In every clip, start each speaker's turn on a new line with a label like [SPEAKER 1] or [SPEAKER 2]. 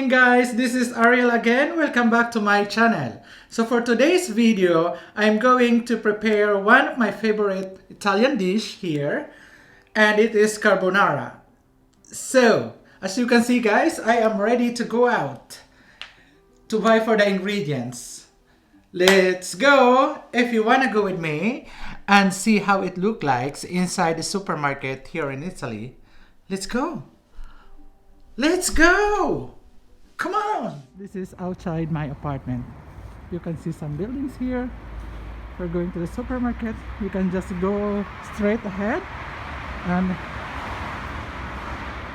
[SPEAKER 1] morning guys, this is Ariel again. Welcome back to my channel. So for today's video, I'm going to prepare one of my favorite Italian dish here, and it is carbonara. So as you can see guys, I am ready to go out to buy for the ingredients. Let's go! If you wanna go with me and see how it looks like inside the supermarket here in Italy, let's go! Let's go! Come on! This is outside my apartment. You can see some buildings here. We're going to the supermarket. You can just go straight ahead and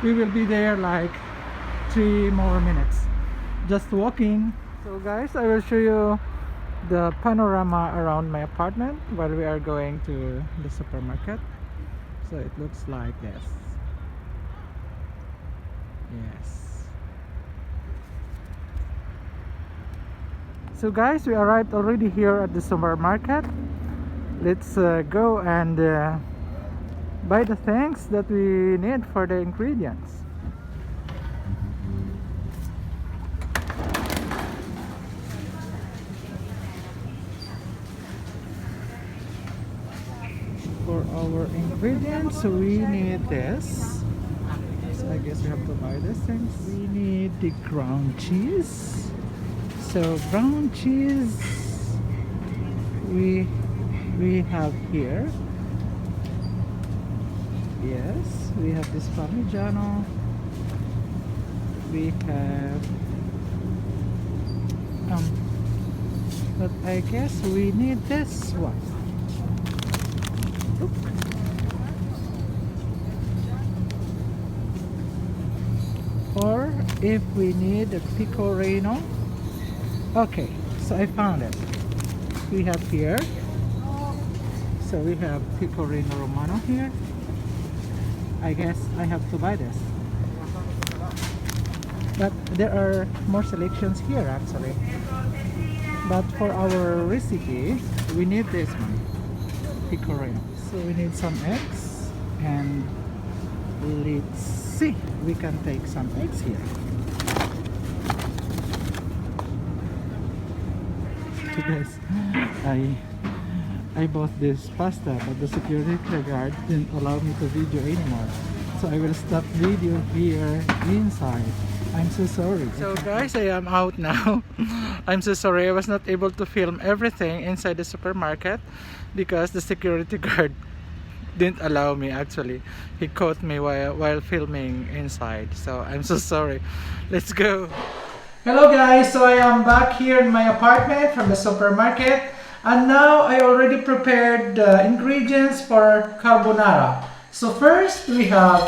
[SPEAKER 1] we will be there like 3 more minutes. Just walking. So guys, I will show you the panorama around my apartment while we are going to the supermarket. So it looks like this. Yes. So guys, we arrived already here at the supermarket. Let's go and buy the things that we need for the ingredients. For our ingredients, we need this. So I guess we have to buy these things. We need the ground cheese. So ground cheese we have here. Yes, we have this Parmigiano. We have but I guess we need this one. Look. Or if we need a pecorino. Okay, so I found it. We have here. So we have pecorino romano here. I guess I have to buy this. But there are more selections here actually. But for our recipe, we need this one, pecorino. So we need some eggs, and let's see, we can take some eggs here. So guys, I bought this pasta, but the security guard didn't allow me to video anymore. So I will stop video here inside. I'm so sorry. So guys, I am out now. I'm so sorry I was not able to film everything inside the supermarket because the security guard didn't allow me actually. He caught me while filming inside. So I'm so sorry. Let's go. Hello guys, so I am back here in my apartment from the supermarket, and now I already prepared the ingredients for carbonara. So first we have,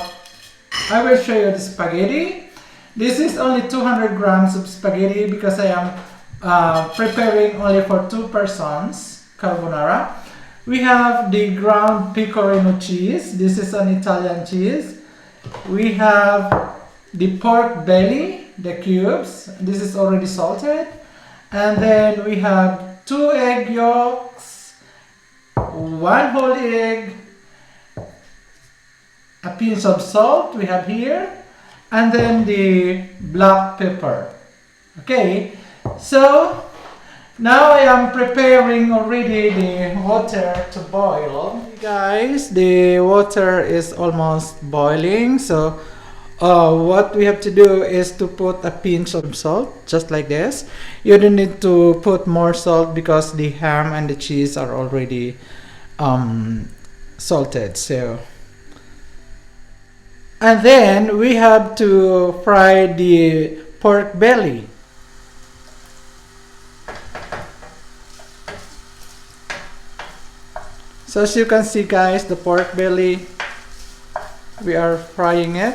[SPEAKER 1] I will show you the spaghetti. This is only 200 grams of spaghetti because I am preparing only for 2 persons carbonara. We have the ground pecorino cheese. This is an Italian cheese. We have the pork belly, the cubes. This is already salted. And then we have 2 egg yolks, 1 whole egg, a pinch of salt we have here, and then the black pepper. Okay, so now I am preparing already the water to boil. Guys, the water is almost boiling, so what we have to do is to put a pinch of salt, just like this. You don't need to put more salt because the ham and the cheese are already salted. So, and then we have to fry the pork belly. So as you can see guys, the pork belly, we are frying it.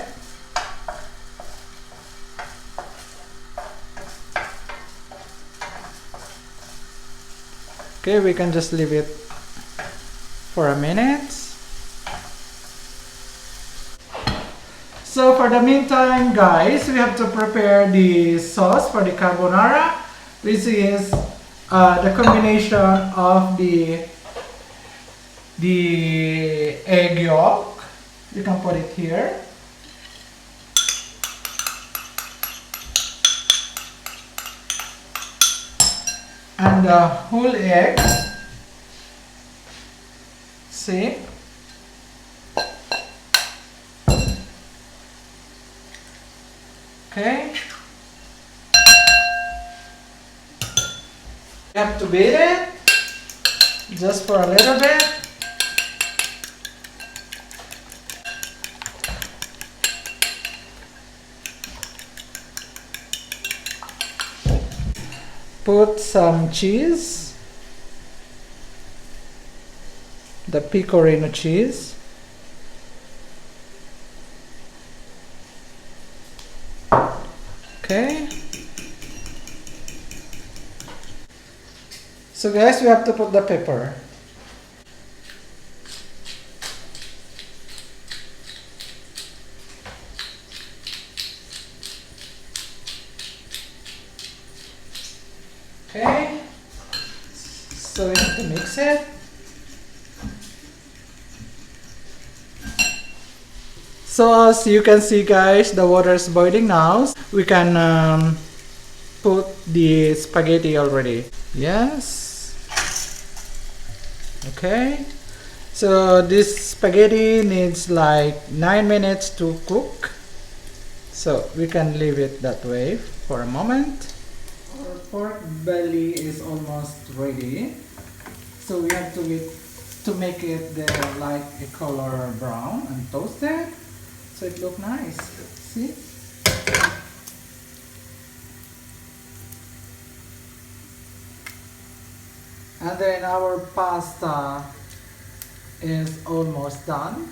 [SPEAKER 1] Okay, we can just leave it for a minute. So for the meantime guys, we have to prepare the sauce for the carbonara. This is the combination of the egg yolk. You can put it here. and the whole egg. See? Okay. You have to beat it just for a little bit. Put some cheese, the pecorino cheese. Okay. So guys, we have to put the pepper. Okay. So we have to mix it. So as you can see guys, the water is boiling now. We can put the spaghetti already. Yes. Okay. So this spaghetti needs like 9 minutes to cook. So we can leave it that way for a moment. Our pork belly is almost ready. So we have to wait to make it like a color brown and toasted. So it looks nice. See? And then our pasta is almost done.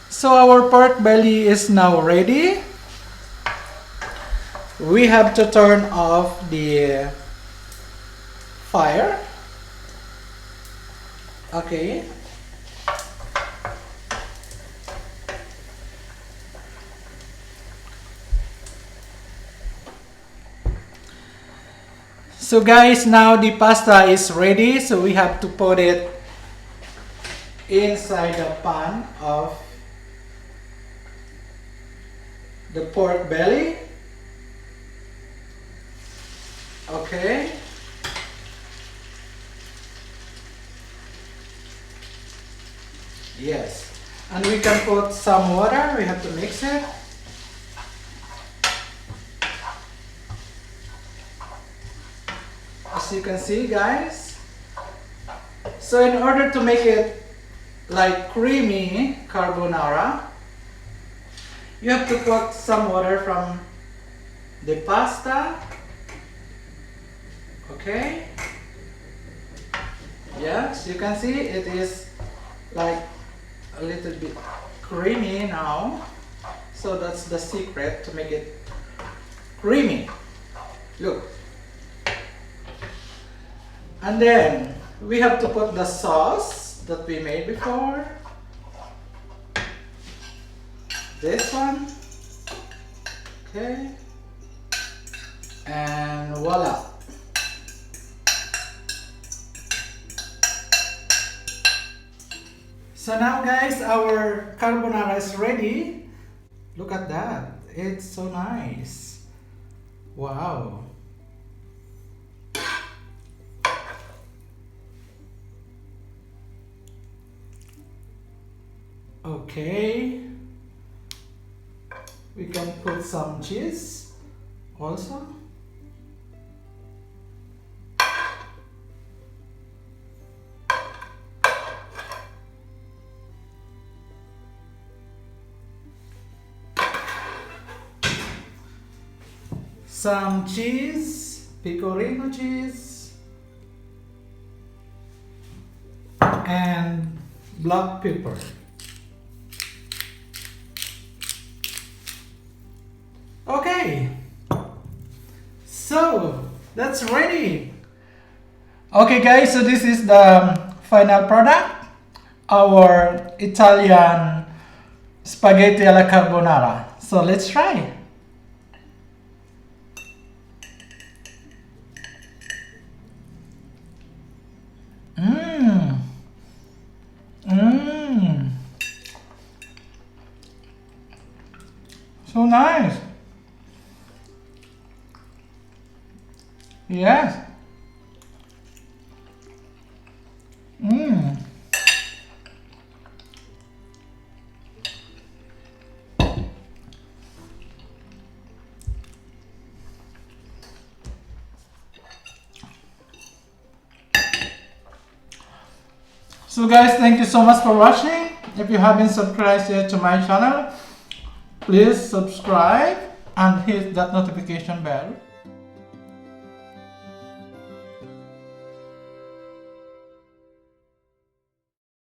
[SPEAKER 1] So our pork belly is now ready. We have to turn off the fire. Okay. So guys, now the pasta is ready. So we have to put it inside the pan of the pork belly. Okay. Yes. And we can put some water. We have to mix it. As you can see guys. So in order to make it like creamy carbonara, you have to put some water from the pasta. Okay. Yes, you can see it is like a little bit creamy now. So that's the secret to make it creamy. Look. And then we have to put the sauce that we made before. This one. Okay. And voila. So now guys, our carbonara is ready. Look at that. It's so nice. Wow. Okay. We can put some cheese also. Some cheese, pecorino cheese, and black pepper. Okay, so that's ready. Okay guys, so this is the final product, our Italian spaghetti alla carbonara. So let's try. Mmm. Mmm. So nice. Yes. So guys, thank you so much for watching. If you haven't subscribed yet to my channel, please subscribe and hit that notification bell